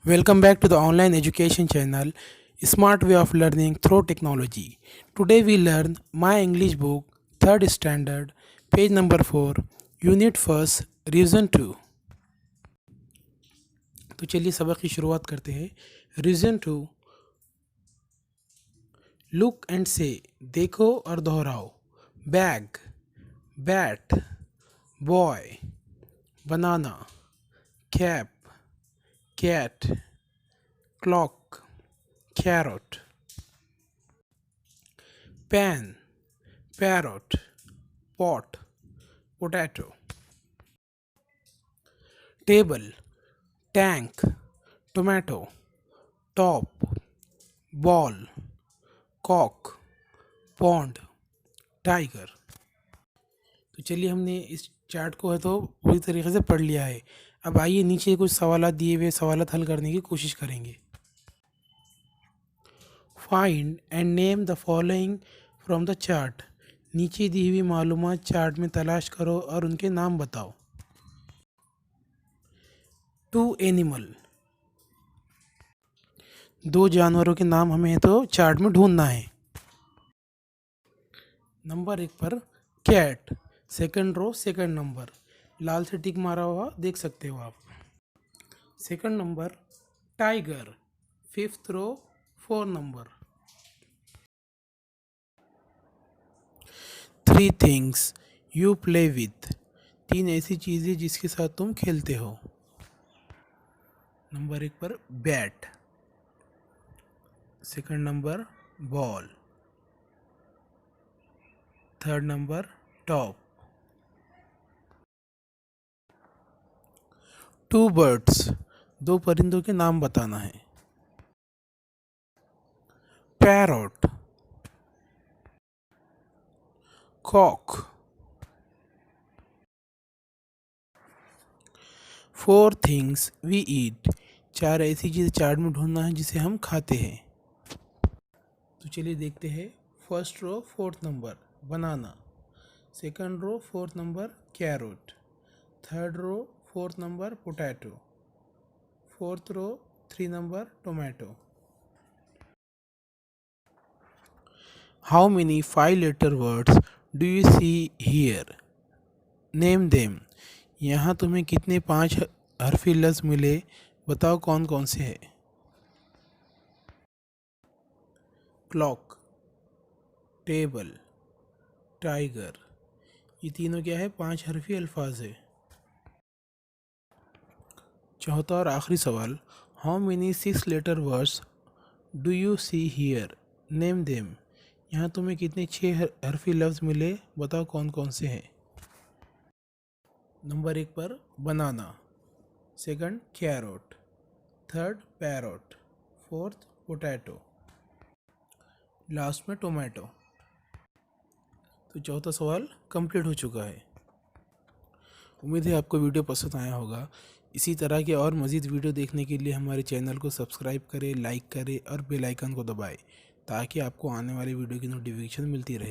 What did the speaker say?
Welcome back to the online education channel, Smart Way of Learning Through Technology. Today we learn My English Book, 3rd Standard, page number 4, Unit 1st, Reason 2. तो चलिए सबक की शुरुआत करते हैं। Reason 2, look and से, देखो और दोहराओ। Bag, bat, boy, banana, cap, cat, clock, carrot, pen, parrot, pot, potato, table, tank, tomato, top, ball, cock, pond, tiger। तो चलिए हमने इस चार्ट को है तो पूरी तरीके से पढ़ लिया है। अब आइए नीचे कुछ सवालात दिए हुए सवालात हल करने की कोशिश करेंगे। Find and name the following from the chart. नीचे दी हुई मालूमात चार्ट में तलाश करो और उनके नाम बताओ। टू एनिमल, दो जानवरों के नाम हमें तो चार्ट में ढूंढना है। नंबर 1 पर cat, second row second number, लाल से टिक मारा हुआ देख सकते हो आप। Second number tiger, 5th row 4 number. 3 things you play with, 3 ऐसी चीज़ें जिसके साथ तुम खेलते हो। नंबर 1 पर bat, second number ball, third number top. 2 birds, 2 परिंदों के नाम बताना है। Parrot, cock. 4 things we eat, 4 ऐसी चीज़ चार्ट में ढूंढना है जिसे हम खाते हैं। तो चलिए देखते हैं। First row 4th number banana, second row 4th number carrot, third row 4th number potato, fourth row 3 number tomato. How many 5 letter words do you see here, name them. यहाँ तुम्हें कितने 5 हरफी लफ्ज़ मिले, बताओ कौन कौन से हैं। क्लॉक, टेबल, टाइगर, ये तीनों क्या है 5 हरफी अल्फाज है। चौथा और आखिरी सवाल, how many 6 letter words do you see here, name them. यहाँ तुम्हें कितने 6 हरफी लफ्ज़ मिले, बताओ कौन कौन से हैं। नंबर 1 पर banana, second carrot, third parrot, fourth potato, last में टोमेटो। तो चौथा सवाल कंप्लीट हो चुका है। उम्मीद है आपको वीडियो पसंद आया होगा। इसी तरह के और मज़ीद वीडियो देखने के लिए हमारे चैनल को सब्सक्राइब करें, लाइक करें और बेल आइकन को दबाएं ताकि आपको आने वाली वीडियो की नोटिफिकेशन मिलती रहे।